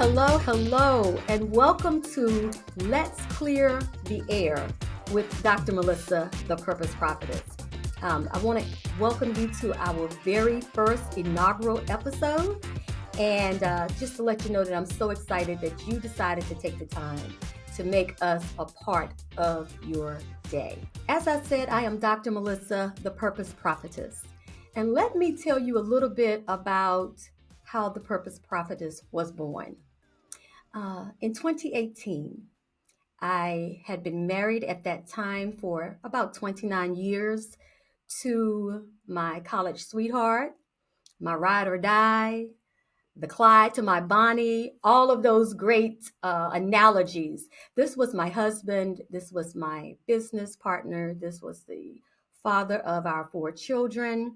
Hello, and welcome to Let's Clear the Air with Dr. Melissa, the Purpose Prophetess. I want to welcome you to our very first inaugural episode. And just to let you know that I'm so excited that you decided to take the time to make us a part of your day. As I said, I am Dr. Melissa, the Purpose Prophetess. And let me tell you a little bit about how the Purpose Prophetess was born. In 2018, I had been married at that time for about 29 years to my college sweetheart, my ride or die, the Clyde to my Bonnie, all of those great analogies. This was my husband. This was my business partner. This was the father of our 4 children.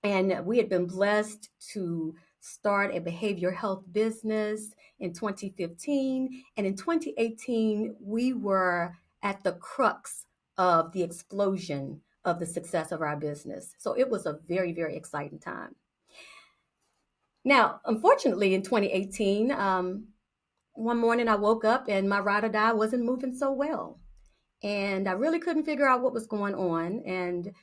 And we had been blessed to start a behavioral health business in 2015. And in 2018, we were at the crux of the explosion of the success of our business. So it was a very, very exciting time. Now, unfortunately, in 2018, one morning I woke up and my ride or die wasn't moving so well. And I really couldn't figure out what was going on. And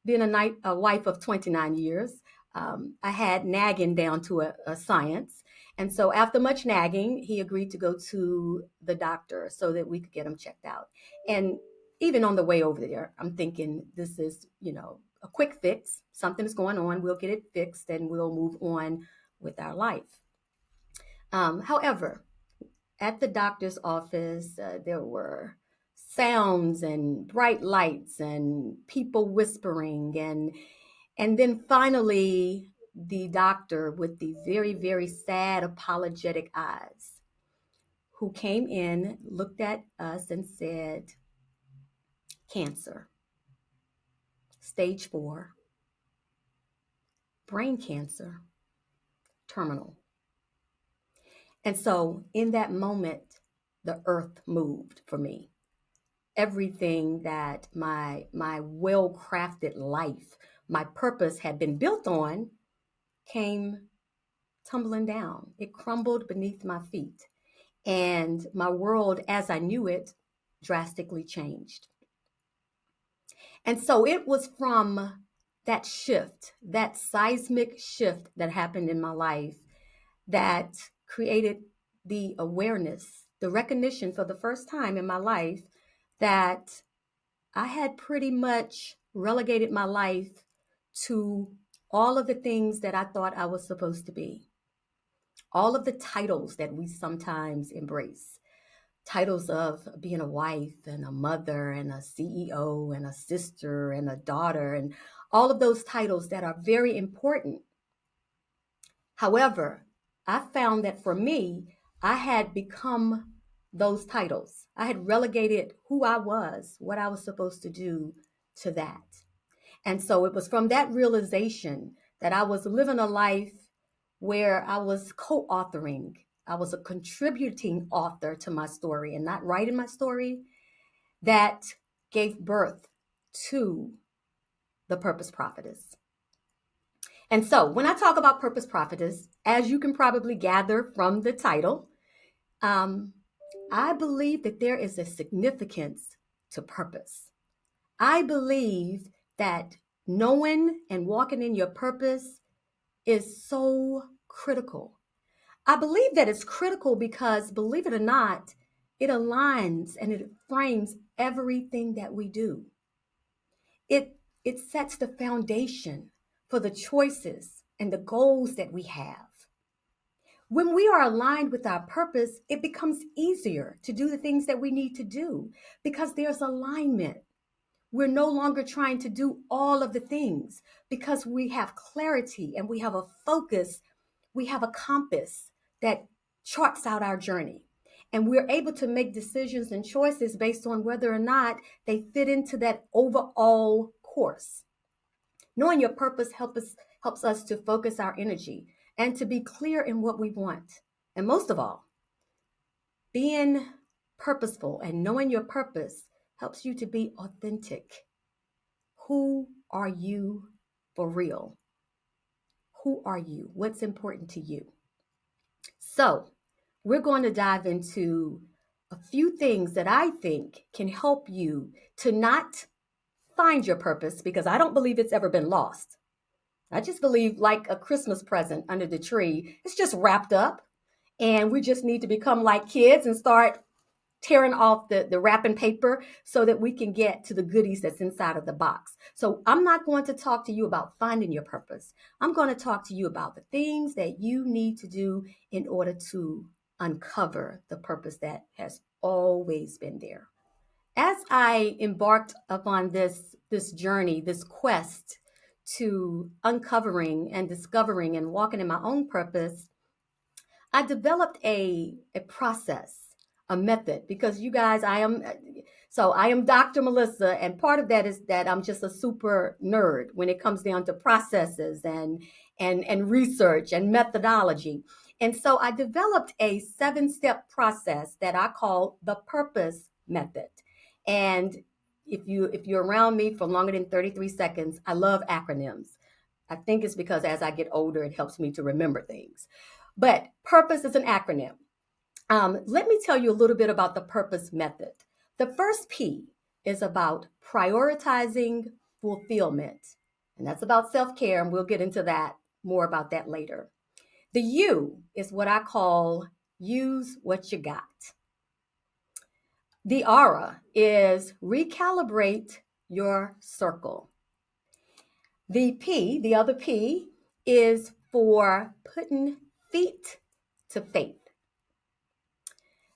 being a wife of 29 years, I had nagging down to a science. And so after much nagging, he agreed to go to the doctor so that we could get him checked out. And even on the way over there, I'm thinking this is, a quick fix. Something is going on. We'll get it fixed and we'll move on with our life. However, at the doctor's office, there were sounds and bright lights and people whispering. And then finally, the doctor with the very, very sad, apologetic eyes who came in, looked at us and said, cancer, stage 4, brain cancer, terminal. And so in that moment, the earth moved for me. Everything that my well-crafted life, my purpose had been built on, came tumbling down. It crumbled beneath my feet. And my world, as I knew it, drastically changed. And so it was from that shift, that seismic shift that happened in my life that created the awareness, the recognition for the first time in my life that I had pretty much relegated my life to all of the things that I thought I was supposed to be. All of the titles that we sometimes embrace. Titles of being a wife and a mother and a CEO and a sister and a daughter and all of those titles that are very important. However, I found that for me, I had become those titles. I had relegated who I was, what I was supposed to do to that. And so it was from that realization that I was living a life where I was co-authoring. I was a contributing author to my story and not writing my story that gave birth to the Purpose Prophetess. And so when I talk about Purpose Prophetess, as you can probably gather from the title, I believe that there is a significance to purpose. I believe that knowing and walking in your purpose is so critical. I believe that it's critical because, believe it or not, it aligns and it frames everything that we do. It sets the foundation for the choices and the goals that we have. When we are aligned with our purpose, it becomes easier to do the things that we need to do because there's alignment. We're no longer trying to do all of the things because we have clarity and we have a focus, we have a compass that charts out our journey. And we're able to make decisions and choices based on whether or not they fit into that overall course. Knowing your purpose helps us to focus our energy and to be clear in what we want. And most of all, being purposeful and knowing your purpose helps you to be authentic. Who are you for real? Who are you? What's important to you? So we're going to dive into a few things that I think can help you to not find your purpose, because I don't believe it's ever been lost. I just believe, like a Christmas present under the tree, it's just wrapped up. And we just need to become like kids and start tearing off the wrapping paper so that we can get to the goodies that's inside of the box. So I'm not going to talk to you about finding your purpose. I'm going to talk to you about the things that you need to do in order to uncover the purpose that has always been there. As I embarked upon this journey, this quest to uncovering and discovering and walking in my own purpose, I developed a process, a method, because you guys, I am Dr. Melissa, and part of that is that I'm just a super nerd when it comes down to processes and research and methodology. And so I developed a 7-step process that I call the Purpose Method. And if you're around me for longer than 33 seconds, I love acronyms. I think it's because as I get older, it helps me to remember things. But purpose is an acronym. Let me tell you a little bit about the purpose method. The first P is about prioritizing fulfillment, and that's about self-care, and we'll get into that more about that later. The U is what I call use what you got. The R is recalibrate your circle. The P, the other P, is for putting feet to faith.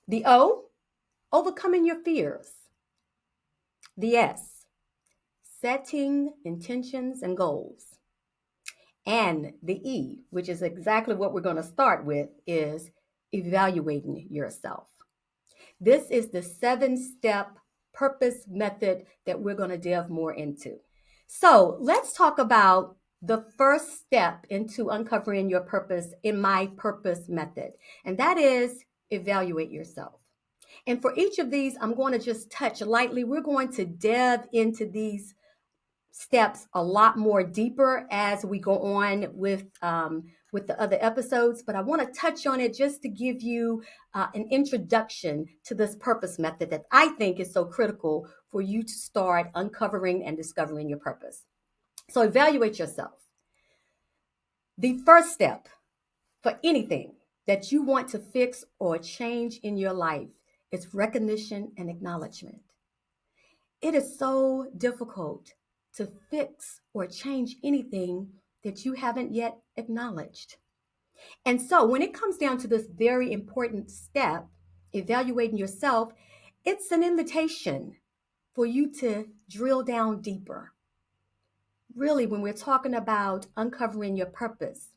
The O, overcoming your fears. The S, setting intentions and goals. And the E, which is exactly what we're going to start with, is evaluating yourself. This is the 7-step purpose method that we're going to delve more into. So let's talk about the first step into uncovering your purpose in my purpose method, and that is evaluate yourself. And for each of these, I'm going to just touch lightly. We're going to delve into these steps a lot more deeper as we go on with the other episodes, but I want to touch on it just to give you an introduction to this purpose method that I think is so critical for you to start uncovering and discovering your purpose. So evaluate yourself. The first step for anything that you want to fix or change in your life is recognition and acknowledgement. It is so difficult to fix or change anything that you haven't yet acknowledged. And so when it comes down to this very important step, evaluating yourself, it's an invitation for you to drill down deeper. Really, when we're talking about uncovering your purpose,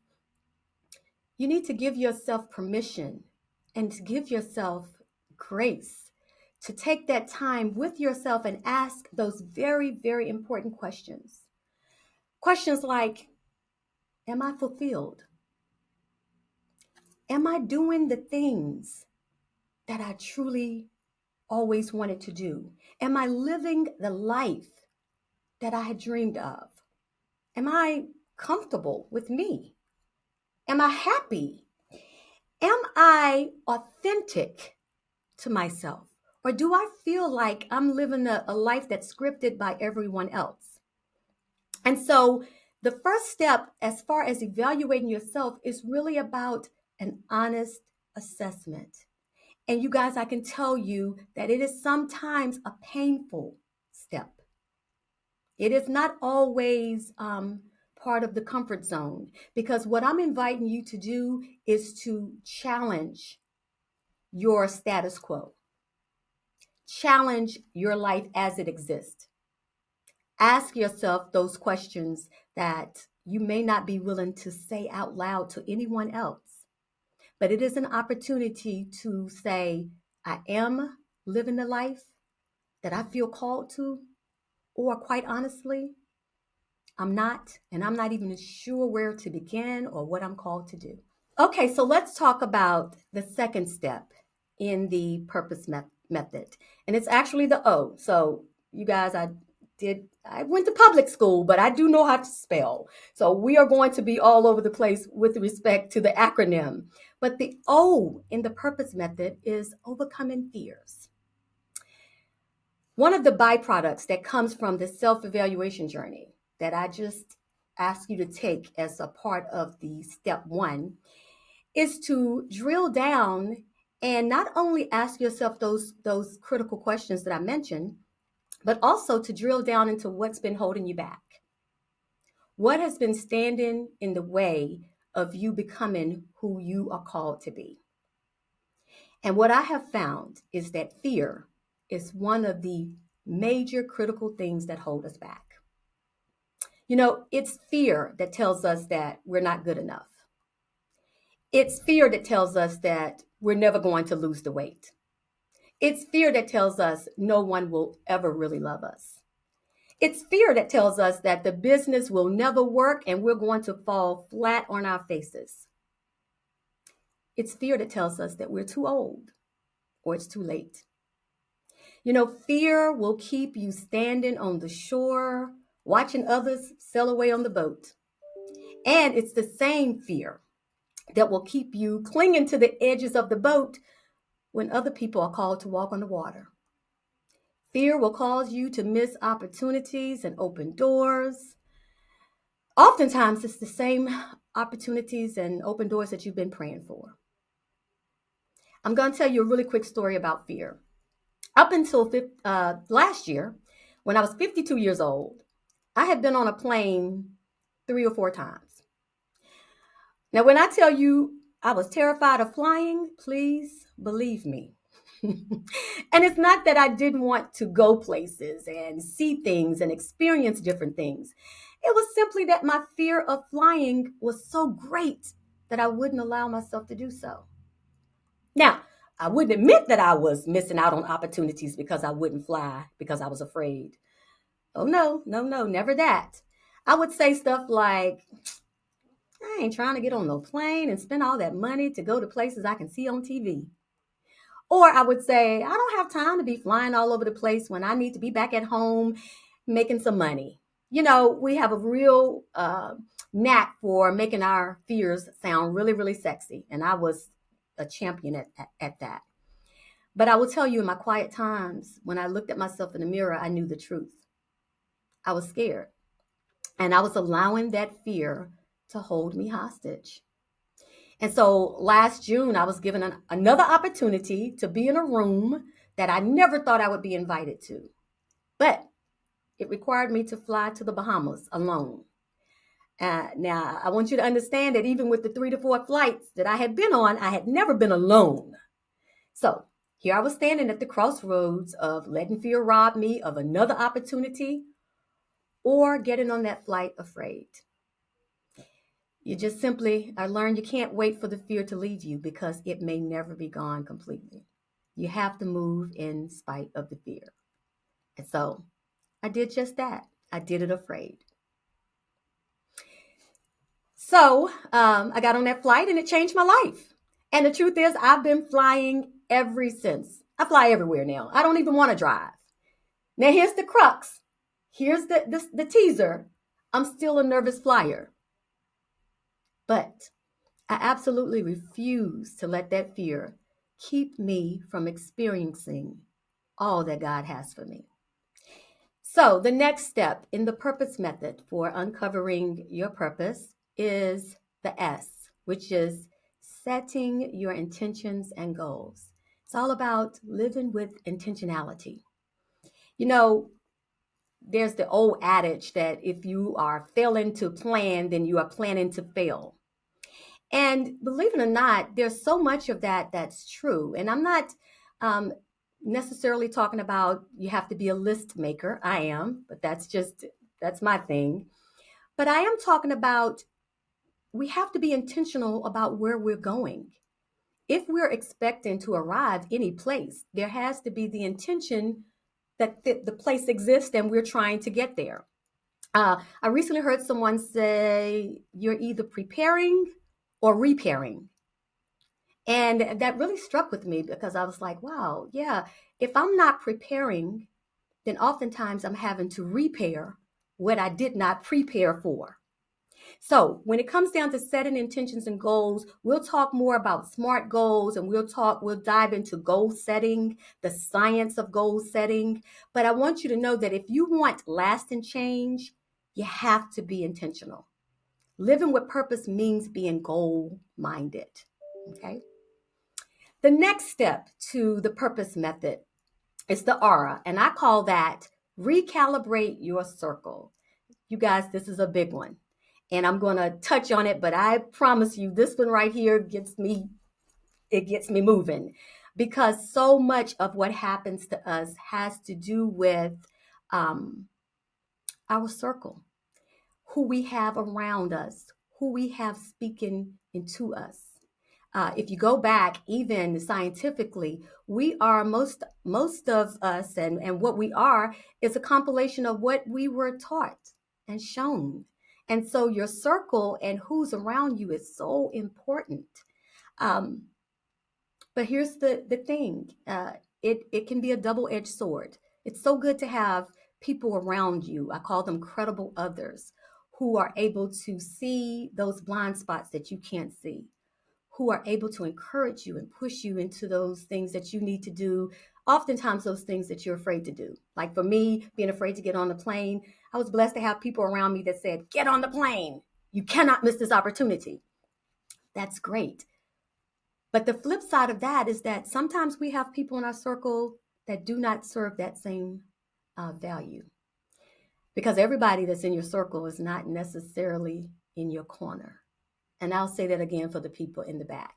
you need to give yourself permission and to give yourself grace to take that time with yourself and ask those very, very important questions. Questions like, am I fulfilled? Am I doing the things that I truly always wanted to do? Am I living the life that I had dreamed of? Am I comfortable with me? Am I happy? Am I authentic to myself? Or do I feel like I'm living a life that's scripted by everyone else? And so the first step, as far as evaluating yourself, is really about an honest assessment. And you guys, I can tell you that it is sometimes a painful step. It is not always part of the comfort zone, because what I'm inviting you to do is to challenge your status quo. Challenge your life as it exists. Ask yourself those questions that you may not be willing to say out loud to anyone else. But it is an opportunity to say, I am living the life that I feel called to, or quite honestly, I'm not, and I'm not even sure where to begin or what I'm called to do. Okay, so let's talk about the second step in the purpose method. And it's actually the O. So you guys, I went to public school, but I do know how to spell. So we are going to be all over the place with respect to the acronym. But the O in the purpose method is overcoming fears. One of the byproducts that comes from the self-evaluation journey that I just ask you to take as a part of the step one is to drill down and not only ask yourself those critical questions that I mentioned, but also to drill down into what's been holding you back. What has been standing in the way of you becoming who you are called to be? And what I have found is that fear is one of the major critical things that hold us back. You know, it's fear that tells us that we're not good enough. It's fear that tells us that we're never going to lose the weight. It's fear that tells us no one will ever really love us. It's fear that tells us that the business will never work and we're going to fall flat on our faces. It's fear that tells us that we're too old or it's too late. You know, fear will keep you standing on the shore, watching others sail away on the boat. And it's the same fear that will keep you clinging to the edges of the boat when other people are called to walk on the water. Fear will cause you to miss opportunities and open doors. Oftentimes, it's the same opportunities and open doors that you've been praying for. I'm going to tell you a really quick story about fear. Up until last year, when I was 52 years old, I had been on a plane 3 or 4 times. Now, when I tell you I was terrified of flying, please believe me. And it's not that I didn't want to go places and see things and experience different things. It was simply that my fear of flying was so great that I wouldn't allow myself to do so. Now, I wouldn't admit that I was missing out on opportunities because I wouldn't fly because I was afraid. Oh, no, never that. I would say stuff like, I ain't trying to get on no plane and spend all that money to go to places I can see on TV. Or I would say, I don't have time to be flying all over the place when I need to be back at home making some money. You know, we have a real knack for making our fears sound really, really sexy. And I was a champion at that. But I will tell you, in my quiet times, when I looked at myself in the mirror, I knew the truth. I was scared. And I was allowing that fear to hold me hostage. And so last June, I was given another opportunity to be in a room that I never thought I would be invited to. But it required me to fly to the Bahamas alone. Now, I want you to understand that even with the 3 to 4 flights that I had been on, I had never been alone. So here I was standing at the crossroads of letting fear rob me of another opportunity or getting on that flight afraid. I learned you can't wait for the fear to leave you because it may never be gone completely. You have to move in spite of the fear. And so I did just that. I did it afraid. So I got on that flight and it changed my life. And the truth is, I've been flying ever since. I fly everywhere now. I don't even want to drive. Now here's the crux. Here's the teaser. I'm still a nervous flyer. But I absolutely refuse to let that fear keep me from experiencing all that God has for me. So the next step in the purpose method for uncovering your purpose is the S, which is setting your intentions and goals. It's all about living with intentionality. You know, there's the old adage that if you are failing to plan, then you are planning to fail. And believe it or not, there's so much of that that's true. And I'm not necessarily talking about you have to be a list maker. I am, but that's my thing. But I am talking about we have to be intentional about where we're going. If we're expecting to arrive any place, there has to be the intention that the place exists and we're trying to get there. I recently heard someone say you're either preparing or repairing. And that really struck with me because I was like, wow, yeah, if I'm not preparing, then oftentimes I'm having to repair what I did not prepare for. So when it comes down to setting intentions and goals, we'll talk more about SMART goals, and we'll dive into goal setting, the science of goal setting. But I want you to know that if you want lasting change, you have to be intentional. Living with purpose means being goal minded. Okay. The next step to the purpose method is the aura, and I call that recalibrate your circle. You guys, this is a big one, and I'm going to touch on it, but I promise you this one right here gets me moving, because so much of what happens to us has to do with our circle, who we have around us, who we have speaking into us. If you go back, even scientifically, we are most of us, and what we are is a compilation of what we were taught and shown. And so your circle and who's around you is so important. But here's the thing. It can be a double-edged sword. It's so good to have people around you. I call them credible others, who are able to see those blind spots that you can't see, who are able to encourage you and push you into those things that you need to do. Oftentimes those things that you're afraid to do. Like for me, being afraid to get on the plane, I was blessed to have people around me that said, get on the plane. You cannot miss this opportunity. That's great. But the flip side of that is that sometimes we have people in our circle that do not serve that same value. Because everybody that's in your circle is not necessarily in your corner. And I'll say that again for the people in the back.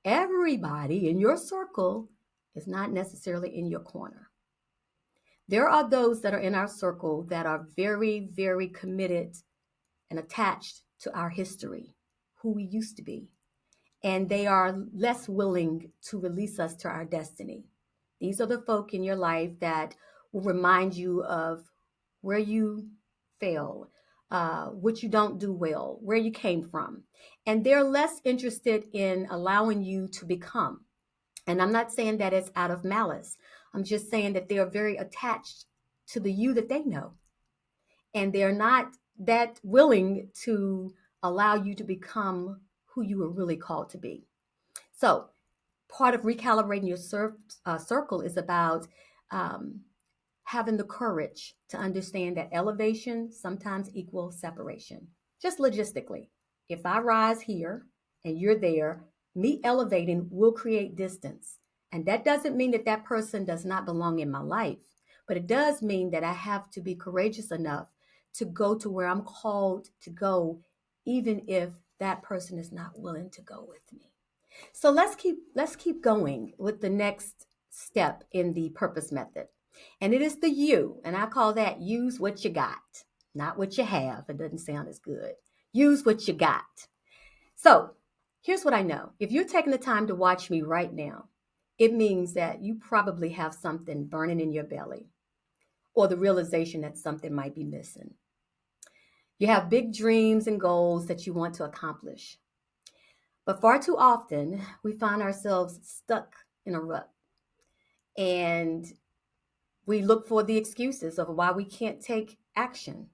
Everybody in your circle is not necessarily in your corner. There are those that are in our circle that are very, very committed and attached to our history, who we used to be. And they are less willing to release us to our destiny. These are the folk in your life that will remind you of where you fail, what you don't do well, where you came from. And they're less interested in allowing you to become. And I'm not saying that it's out of malice. I'm just saying that they are very attached to the you that they know. And they're not that willing to allow you to become who you were really called to be. So part of recalibrating your circle is about having the courage to understand that elevation sometimes equals separation. Just logistically, if I rise here and you're there, me elevating will create distance. And that doesn't mean that that person does not belong in my life, but it does mean that I have to be courageous enough to go to where I'm called to go, even if that person is not willing to go with me. So let's keep going with the next step in the purpose method. And it is the you, and I call that use what you got, not what you have. It doesn't sound as good. Use what you got. So here's what I know. If you're taking the time to watch me right now, it means that you probably have something burning in your belly, or the realization that something might be missing. You have big dreams and goals that you want to accomplish. But far too often, we find ourselves stuck in a rut. And we look for the excuses of why we can't take action.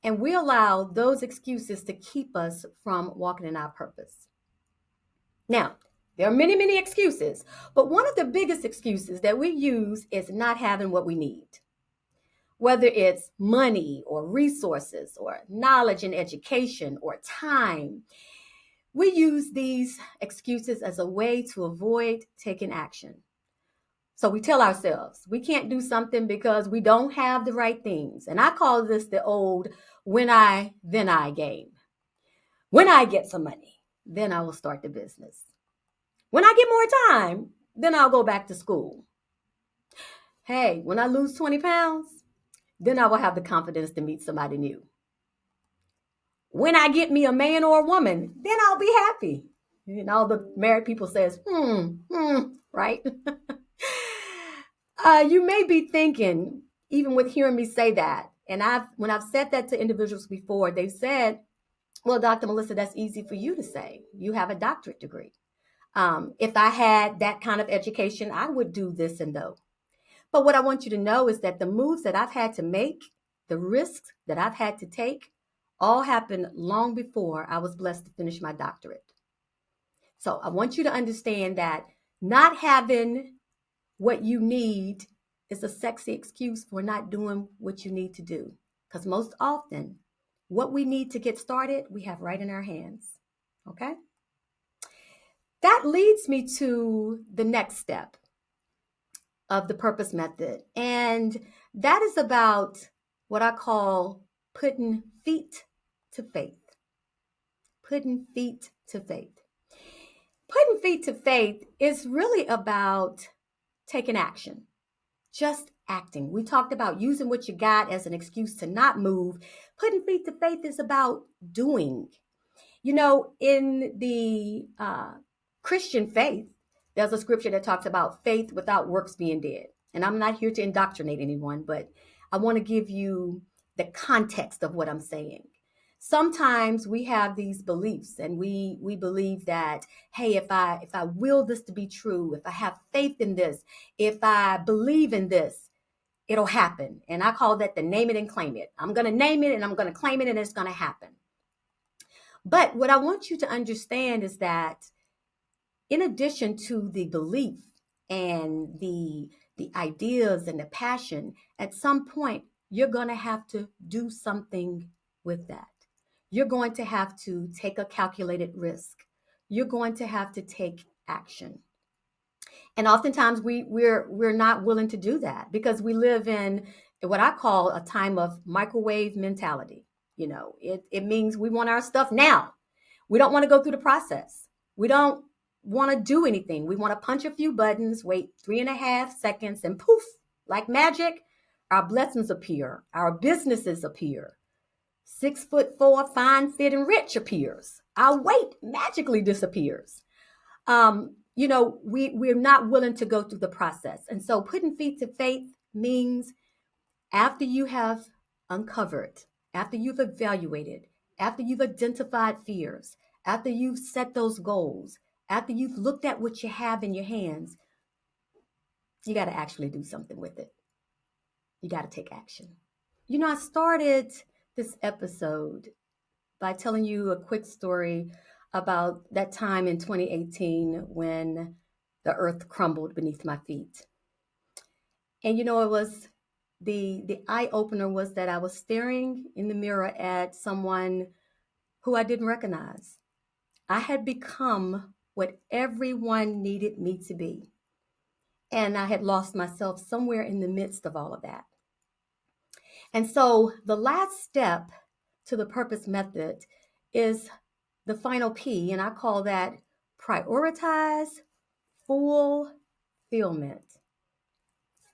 And we allow those excuses to keep us from walking in our purpose. Now, there are many, many excuses, but one of the biggest excuses that we use is not having what we need. Whether it's money or resources or knowledge and education or time, we use these excuses as a way to avoid taking action. So we tell ourselves we can't do something because we don't have the right things. And I call this the old when I, then I game. When I get some money, then I will start the business. When I get more time, then I'll go back to school. Hey, when I lose 20 pounds, then I will have the confidence to meet somebody new. When I get me a man or a woman, then I'll be happy. And all the married people says, right? You may be thinking, even with hearing me say that, and when I've said that to individuals before, they've said, well, Dr. Melissa, that's easy for you to say. You have a doctorate degree. If I had that kind of education, I would do this and though. But what I want you to know is that the moves that I've had to make, the risks that I've had to take, all happened long before I was blessed to finish my doctorate. So I want you to understand that not having what you need is a sexy excuse for not doing what you need to do. Because most often, what we need to get started, we have right in our hands. Okay? That leads me to the next step of the purpose method. And that is about what I call putting feet to faith. Putting feet to faith. Putting feet to faith is really about taking action, just acting. We talked about using what you got as an excuse to not move. Putting feet to faith is about doing. You know, in the Christian faith, there's a scripture that talks about faith without works being dead. And I'm not here to indoctrinate anyone, but I want to give you the context of what I'm saying. Sometimes we have these beliefs and we believe that, hey, if I will this to be true, if I have faith in this, if I believe in this, it'll happen. And I call that the name it and claim it. I'm going to name it and I'm going to claim it and it's going to happen. But what I want you to understand is that in addition to the belief and the ideas and the passion, at some point, you're going to have to do something with that. You're going to have to take a calculated risk. You're going to have to take action. And oftentimes we're not willing to do that because we live in what I call a time of microwave mentality. You know, it means we want our stuff now. We don't want to go through the process. We don't want to do anything. We want to punch a few buttons, wait 3.5 seconds, and poof, like magic, our blessings appear. Our businesses appear. 6'4", fine, fit, and rich appears. Our weight magically disappears. You know, we're not willing to go through the process. And so putting feet to faith means after you have uncovered, after you've evaluated, after you've identified fears, after you've set those goals, after you've looked at what you have in your hands, you got to actually do something with it. You got to take action. You know, I started this episode by telling you a quick story about that time in 2018 when the earth crumbled beneath my feet. And you know, it was the eye opener was that I was staring in the mirror at someone who I didn't recognize. I had become what everyone needed me to be. And I had lost myself somewhere in the midst of all of that. And so the last step to the purpose method is the final P, and I call that prioritize FULLfillment.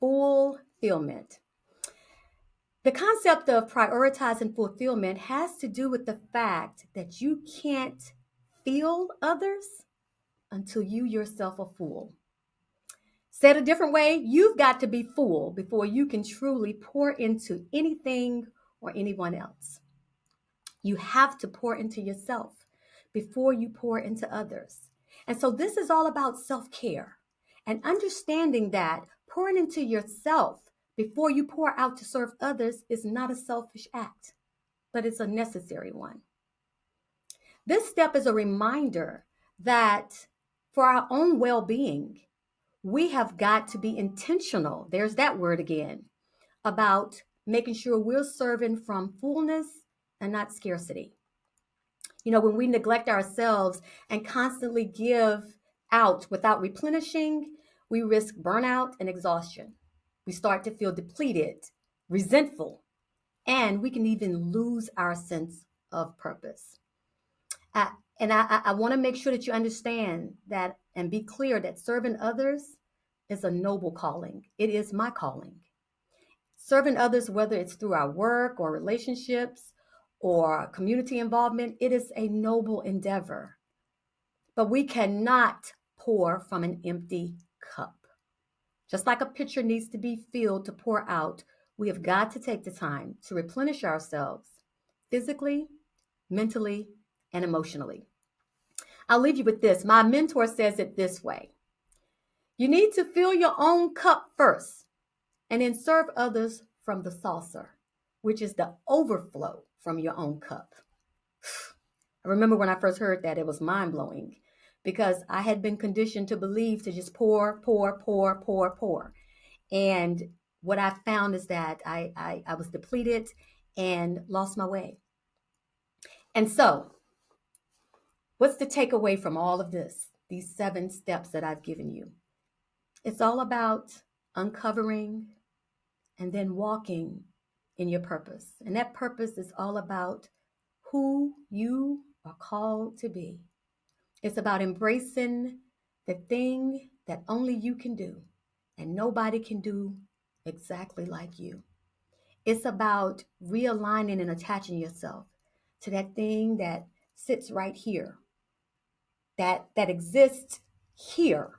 FULLfillment. The concept of prioritizing fulfillment has to do with the fact that you can't fill others until you yourself are full. Said a different way, you've got to be full before you can truly pour into anything or anyone else. You have to pour into yourself before you pour into others. And so this is all about self-care and understanding that pouring into yourself before you pour out to serve others is not a selfish act, but it's a necessary one. This step is a reminder that for our own well-being, we have got to be intentional, there's that word again, about making sure we're serving from fullness and not scarcity. You know, when we neglect ourselves and constantly give out without replenishing, we risk burnout and exhaustion. We start to feel depleted, resentful, and we can even lose our sense of purpose. I want to make sure that you understand that and be clear that serving others is a noble calling. It is my calling. Serving others, whether it's through our work or relationships or community involvement, it is a noble endeavor. But we cannot pour from an empty cup. Just like a pitcher needs to be filled to pour out, we have got to take the time to replenish ourselves physically, mentally, and emotionally. I'll leave you with this. My mentor says it this way. You need to fill your own cup first And then serve others from the saucer, which is the overflow from your own cup. I remember when I first heard that, it was mind-blowing because I had been conditioned to believe to just pour, pour, pour, pour, pour. And what I found is that I was depleted and lost my way. And so, what's the takeaway from all of this? These 7 steps that I've given you. It's all about uncovering and then walking in your purpose. And that purpose is all about who you are called to be. It's about embracing the thing that only you can do and nobody can do exactly like you. It's about realigning and attaching yourself to that thing that sits right here, that exists here.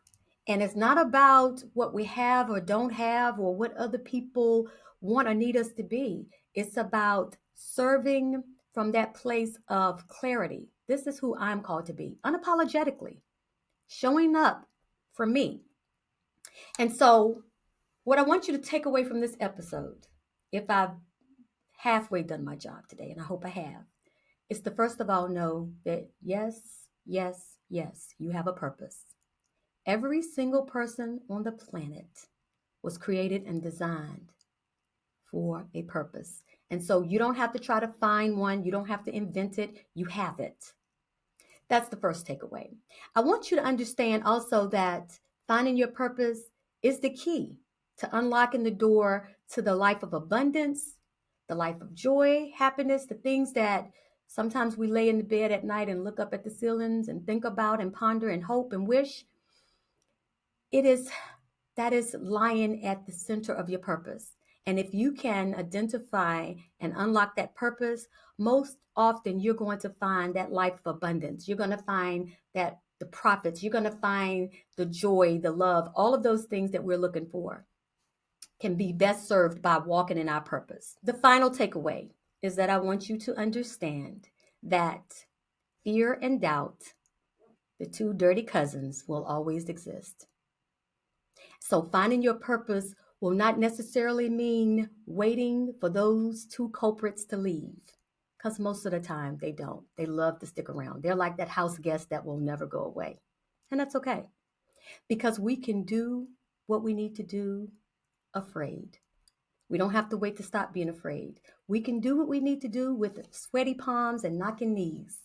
And it's not about what we have or don't have or what other people want or need us to be. It's about serving from that place of clarity. This is who I'm called to be, unapologetically, showing up for me. And so what I want you to take away from this episode, if I've halfway done my job today, and I hope I have, is to first of all know that yes, yes, yes, you have a purpose. Every single person on the planet was created and designed for a purpose. And so you don't have to try to find one. You don't have to invent it. You have it. That's the first takeaway. I want you to understand also that finding your purpose is the key to unlocking the door to the life of abundance, the life of joy, happiness, the things that sometimes we lay in the bed at night and look up at the ceilings and think about and ponder and hope and wish. That is lying at the center of your purpose. And if you can identify and unlock that purpose, most often you're going to find that life of abundance. You're going to find that the profits, you're going to find the joy, the love, all of those things that we're looking for can be best served by walking in our purpose. The final takeaway is that I want you to understand that fear and doubt, the 2 dirty cousins, will always exist. So finding your purpose will not necessarily mean waiting for those 2 culprits to leave, because most of the time they don't. They love to stick around. They're like that house guest that will never go away. And that's okay, because we can do what we need to do afraid. We don't have to wait to stop being afraid. We can do what we need to do with sweaty palms and knocking knees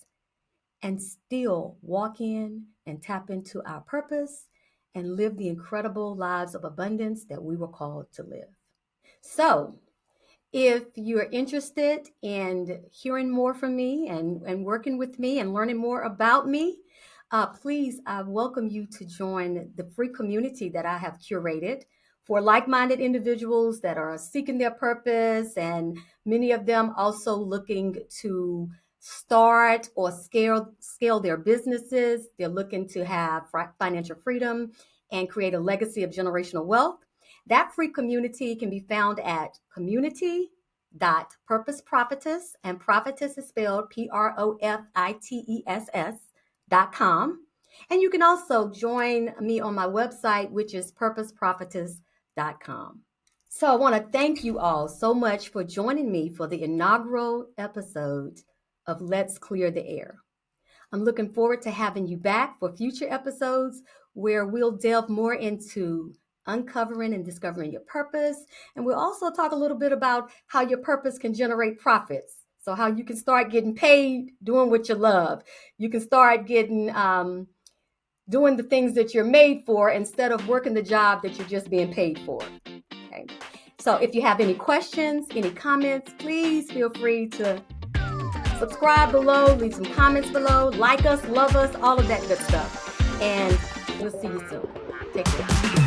and still walk in and tap into our purpose and live the incredible lives of abundance that we were called to live. So if you're interested in hearing more from me and working with me and learning more about me, please, I welcome you to join the free community that I have curated for like-minded individuals that are seeking their purpose, and many of them also looking to start or scale their businesses. They're looking to have financial freedom and create a legacy of generational wealth. That free community can be found at community.purposeprofitess, and prophetess is spelled PROFITESS.com. And you can also join me on my website, which is purposeprofitess.com. So I want to thank you all so much for joining me for the inaugural episode of Let's Clear the Air. I'm looking forward to having you back for future episodes where we'll delve more into uncovering and discovering your purpose. And we'll also talk a little bit about how your purpose can generate profits. So how you can start getting paid doing what you love. You can start getting doing the things that you're made for instead of working the job that you're just being paid for. Okay. So if you have any questions, any comments, please feel free to subscribe below, leave some comments below, like us, love us, all of that good stuff. And we'll see you soon. Take care.